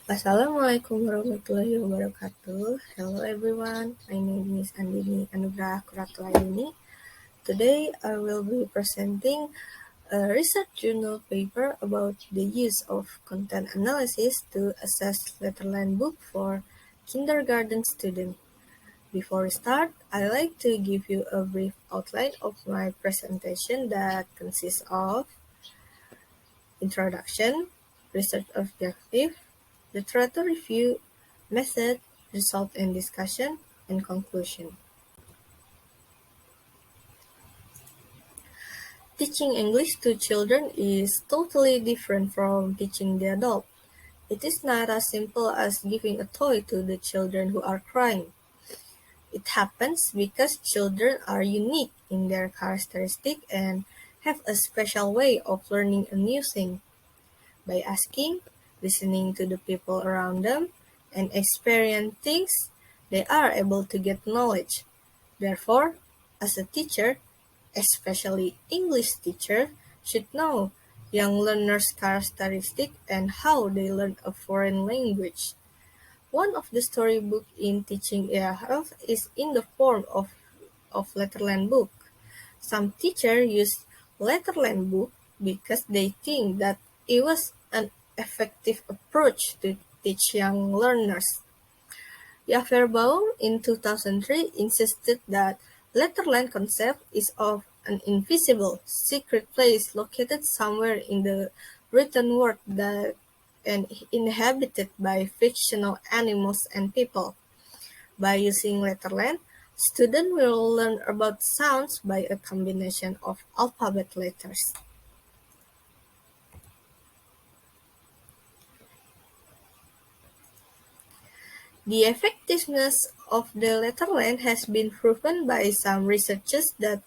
Assalamualaikum warahmatullahi wabarakatuh. Hello everyone, my name is Andini Anugrah Qurratu'Aini. Today I will be presenting a research journal paper about the use of content analysis to assess Letterland book for kindergarten students. Before we start, I'd like to give you a brief outline of my presentation that consists of introduction, research objective, literature review, method, result and discussion, and conclusion. Teaching English to children is totally different from teaching the adult. It is not as simple as giving a toy to the children who are crying. It happens because children are unique in their characteristics and have a special way of learning a new thing. By asking, listening to the people around them, and experiencing things, they are able to get knowledge. Therefore, as a teacher, especially English teacher, should know young learners' characteristics and how they learn a foreign language. One of the storybook in teaching ELF is in the form of Letterland book. Some teachers use Letterland book because they think that it was an effective approach to teach young learners. Yaferbaum in 2003 insisted that Letterland concept is of an invisible, secret place located somewhere in the written world that and inhabited by fictional animals and people. By using Letterland, students will learn about sounds by a combination of alphabet letters. The effectiveness of the Letterland has been proven by some researches that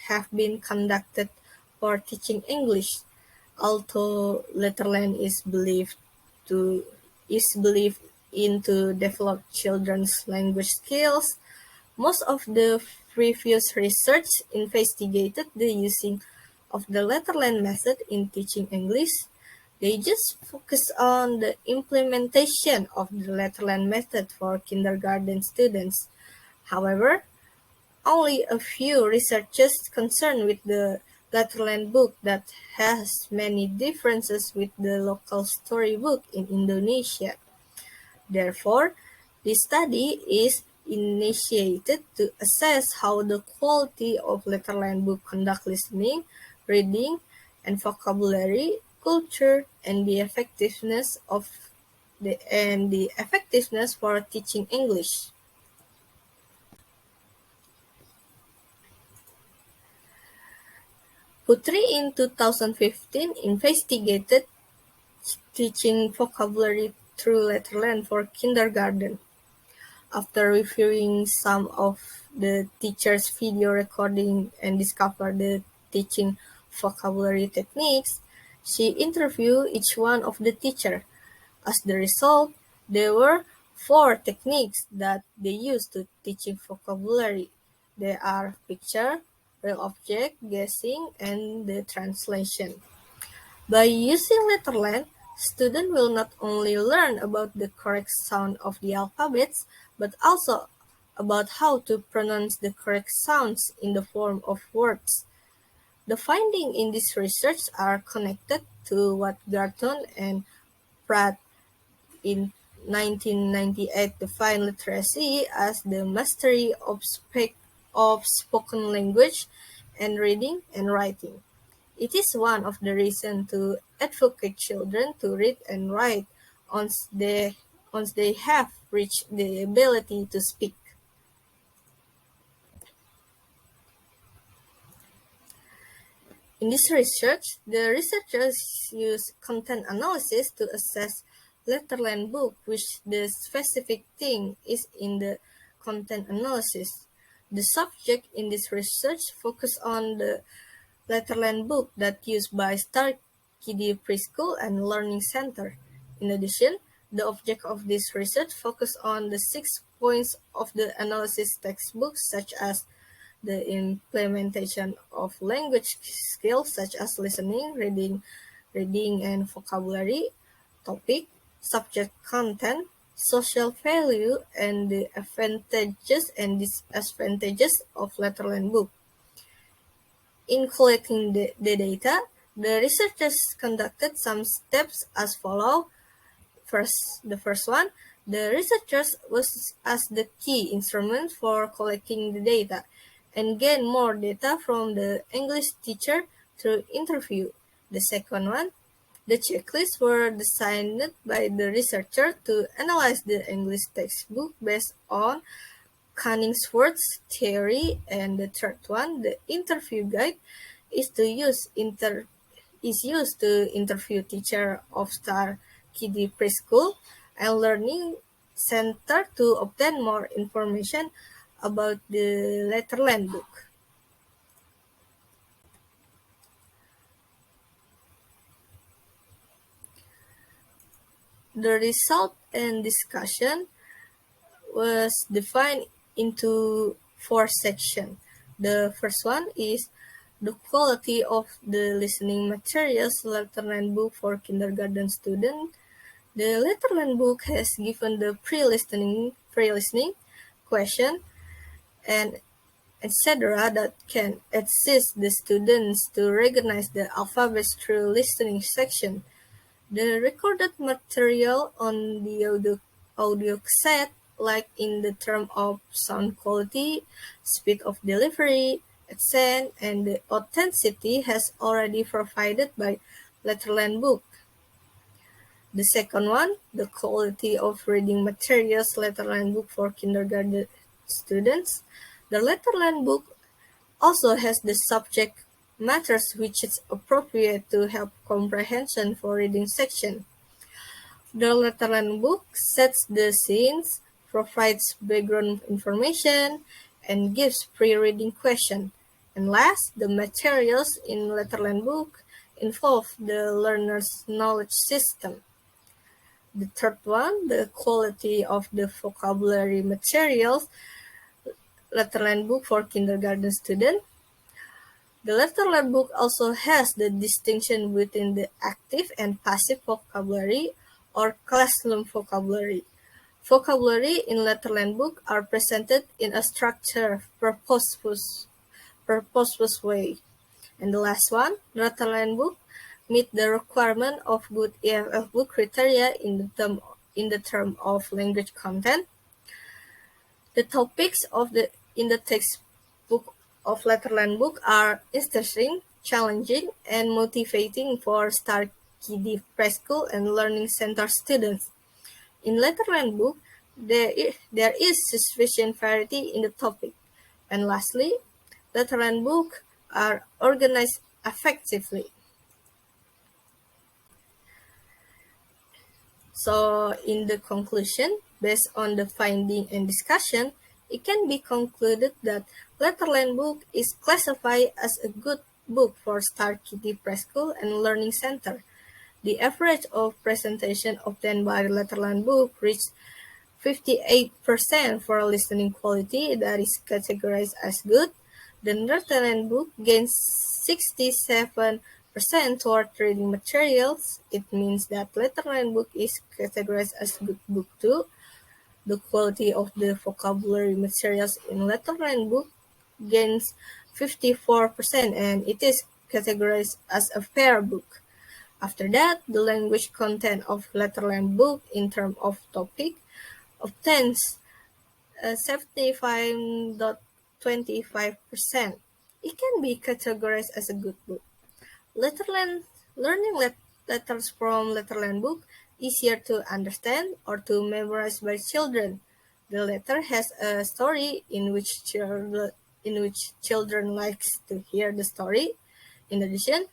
have been conducted for teaching English. Although Letterland is believed in to develop children's language skills, most of the previous research investigated the using of the Letterland method in teaching English. They just focus on the implementation of the Letterland method for kindergarten students. However, only a few researchers concerned with the Letterland book that has many differences with the local storybook in Indonesia. Therefore, this study is initiated to assess how the quality of Letterland book conduct listening, reading, and vocabulary, culture, and the effectiveness for teaching English. Putri in 2015 investigated teaching vocabulary through Letterland for kindergarten. After reviewing some of the teacher's video recording and discovered the teaching vocabulary techniques, she interviewed each one of the teacher. As the result, there were 4 techniques that they use to teaching vocabulary. They are picture, real object, guessing, and the translation. By using Letterland, students will not only learn about the correct sound of the alphabets, but also about how to pronounce the correct sounds in the form of words. The findings in this research are connected to what Garton and Pratt in 1998 defined literacy as the mastery of spoken language and reading and writing. It is one of the reasons to advocate children to read and write once they have reached the ability to speak. In this research, the researchers use content analysis to assess Letterland book, which the specific thing is in the content analysis. The subject in this research focus on the Letterland book that used by Star Kiddie Preschool and Learning Center. In addition, the object of this research focused on the 6 points of the analysis textbooks, such as the implementation of language skills such as listening, reading and vocabulary, topic, subject content, social value, and the advantages and disadvantages of Letterland book. In collecting the data, the researchers conducted some steps as follows. The first one, the researchers was as the key instrument for collecting the data and gain more data from the English teacher through interview. The second one, the checklists were designed by the researcher to analyze the English textbook based on Cunningsworth's theory, and the third one, the interview guide, is to use is used to interview teacher of Star Kiddie Preschool and Learning Center to obtain more information about the Letterland book. The result and discussion was divided into four sections. The first one is the quality of the listening materials Letterland book for kindergarten students. The Letterland book has given the pre-listening question and etc. that can assist the students to recognize the alphabets through listening section. The recorded material on the audio cassette, like in the term of sound quality, speed of delivery, accent, and the authenticity, has already provided by Letterland book. The second one, the quality of reading materials Letterland book for kindergarten students. The Letterland book also has the subject matters which is appropriate to help comprehension for reading section. The Letterland book sets the scenes, provides background information, and gives pre-reading question. And last, the materials in Letterland book involve the learner's knowledge system. The third one, the quality of the vocabulary materials Letterland book for kindergarten students. The Letterland book also has the distinction between the active and passive vocabulary or classroom vocabulary. Vocabulary in Letterland book are presented in a structured, purposeful way. And the last one, Letterland book meet the requirement of good EFL book criteria in the term of language content. The topics in the textbook of Letterland book are interesting, challenging, and motivating for Star Kiddie Preschool and Learning Center students. In Letterland book, there is sufficient variety in the topic. And lastly, Letterland book are organized effectively. So, in the conclusion, based on the finding and discussion, it can be concluded that Letterland book is classified as a good book for Star Kiddie Preschool and Learning Center. The average of presentation obtained by Letterland book reached 58% for listening quality that is categorized as good. The Letterland book gains 67% toward reading materials. It means that Letterland book is categorized as good book too. The quality of the vocabulary materials in Letterland book gains 54% and it is categorized as a fair book. After that, the language content of Letterland book in terms of topic obtains 75.25%. It can be categorized as a good book. Learning letters from Letterland book easier to understand or to memorize by children. The letter has a story in which children likes to hear the story. In addition,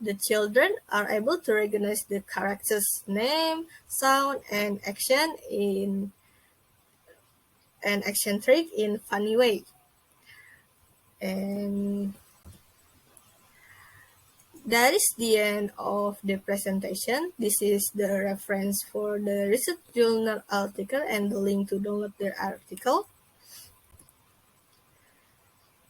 the children are able to recognize the character's name, sound, and action trick in funny way. And that is the end of the presentation. This is the reference for the research journal article and the link to download the article.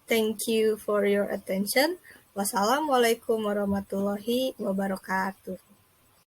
Thank you for your attention. Wassalamualaikum warahmatullahi wabarakatuh.